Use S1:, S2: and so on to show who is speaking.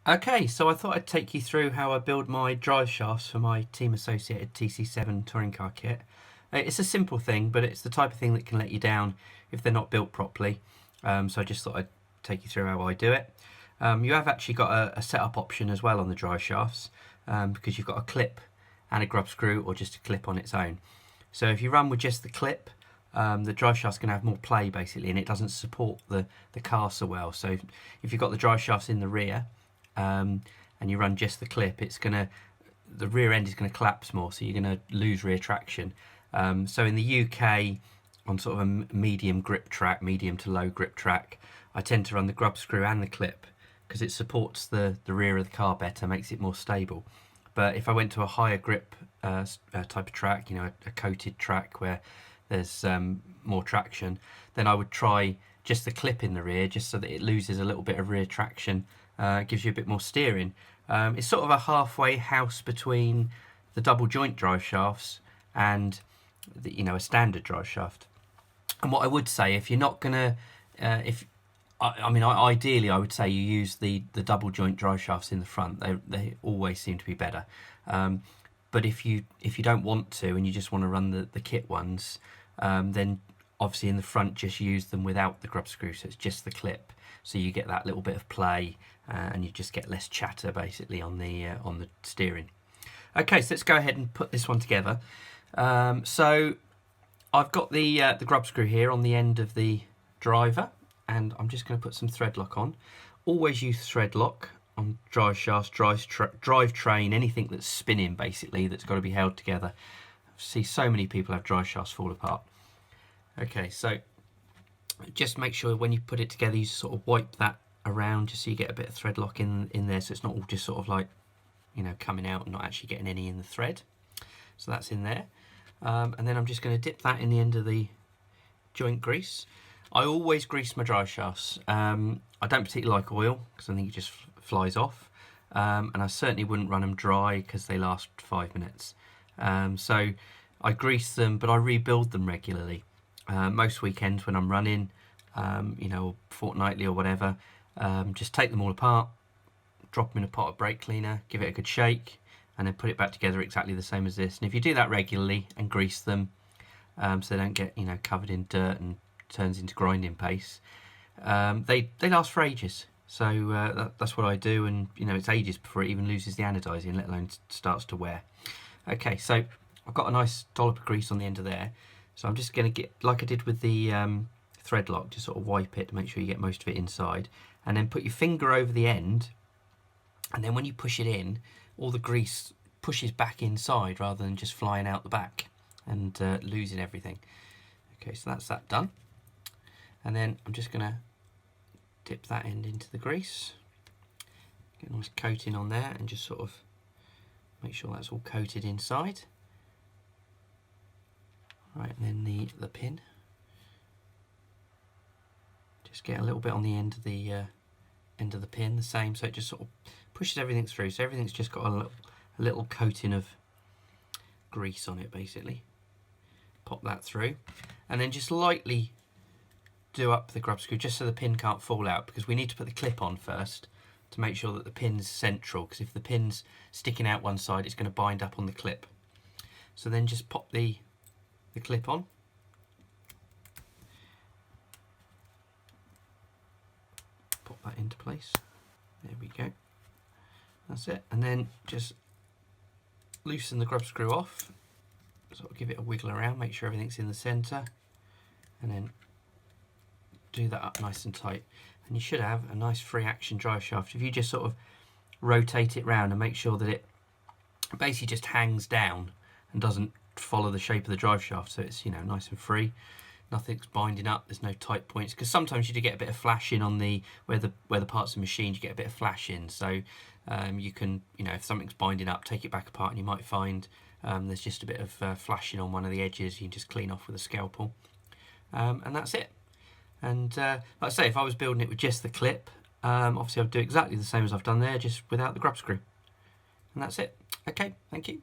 S1: Okay, so I thought I'd take you through how I build my drive shafts for my Team Associated TC7 touring car kit. It's a simple thing, but it's the type of thing that can let you down if they're not built properly. So I just thought I'd take you through how I do it. You have actually got a setup option as well on the drive shafts, because you've got a clip and a grub screw, or just a clip on its own. So if you run with just the clip, the drive shaft's going to have more play basically, and it doesn't support the car so well. So if you've got the drive shafts in the rear, and you run just the clip, the rear end is going to collapse more, so you're going to lose rear traction. So in the UK, on sort of a medium grip track, medium to low grip track, I tend to run the grub screw and the clip because it supports the rear of the car better, makes it more stable. But if I went to a higher grip type of track, a coated track where there's more traction, then I would try just the clip in the rear, just so that it loses a little bit of rear traction. Gives you a bit more steering. It's sort of a halfway house between the double joint drive shafts and a standard drive shaft. And what I would say, if you're not gonna, ideally I would say you use the double joint drive shafts in the front. They always seem to be better. But if you don't want to and you just want to run the kit ones, then obviously in the front just use them without the grub screw, so it's just the clip. So you get that little bit of play, and you just get less chatter basically on the steering. Okay, so let's go ahead and put this one together. So I've got the grub screw here on the end of the driver, and I'm just going to put some thread lock on. Always use thread lock on drive shafts, drive train, anything that's spinning basically, that's got to be held together. I see so many people have drive shafts fall apart. Okay, so just make sure when you put it together you sort of wipe that around, just so you get a bit of thread lock in there, so it's not all just sort of like coming out and not actually getting any in the thread. So that's in there, and then I'm just going to dip that in the end of the joint grease. I always grease my drive shafts. I don't particularly like oil because I think it just flies off, and I certainly wouldn't run them dry because they last 5 minutes. So I grease them, but I rebuild them regularly. Most weekends when I'm running, fortnightly or whatever, just take them all apart, drop them in a pot of brake cleaner, give it a good shake, and then put it back together exactly the same as this. And if you do that regularly and grease them, so they don't get covered in dirt and turns into grinding paste, they last for ages. So that's what I do, and it's ages before it even loses the anodizing, let alone starts to wear. Okay, so I've got a nice dollop of grease on the end of there. So I'm just going to get, like I did with the thread lock, just sort of wipe it to make sure you get most of it inside, and then put your finger over the end, and then when you push it in, all the grease pushes back inside rather than just flying out the back and losing everything. Okay, so that's that done. And then I'm just going to dip that end into the grease, get a nice coating on there, and just sort of make sure that's all coated inside. Right, and then the pin. Just get a little bit on the end of the pin, the same, so it just sort of pushes everything through. So everything's just got a little coating of grease on it, basically. Pop that through, and then just lightly do up the grub screw, just so the pin can't fall out, because we need to put the clip on first to make sure that the pin's central, because if the pin's sticking out one side, it's going to bind up on the clip. So then just pop the clip on. Pop that into place. There we go. That's it. And then just loosen the grub screw off. Sort of give it a wiggle around, make sure everything's in the centre, and then do that up nice and tight. And you should have a nice free action drive shaft if you just sort of rotate it round and make sure that it basically just hangs down and doesn't follow the shape of the drive shaft, so it's nice and free, nothing's binding up, there's no tight points, because sometimes you do get a bit of flashing on the where the parts are machined, you get a bit of flash in, so you can, if something's binding up, take it back apart and you might find there's just a bit of flashing on one of the edges. You can just clean off with a scalpel, and that's it. And like I say, if I was building it with just the clip, obviously I'd do exactly the same as I've done there, just without the grub screw, and that's it. Okay, thank you.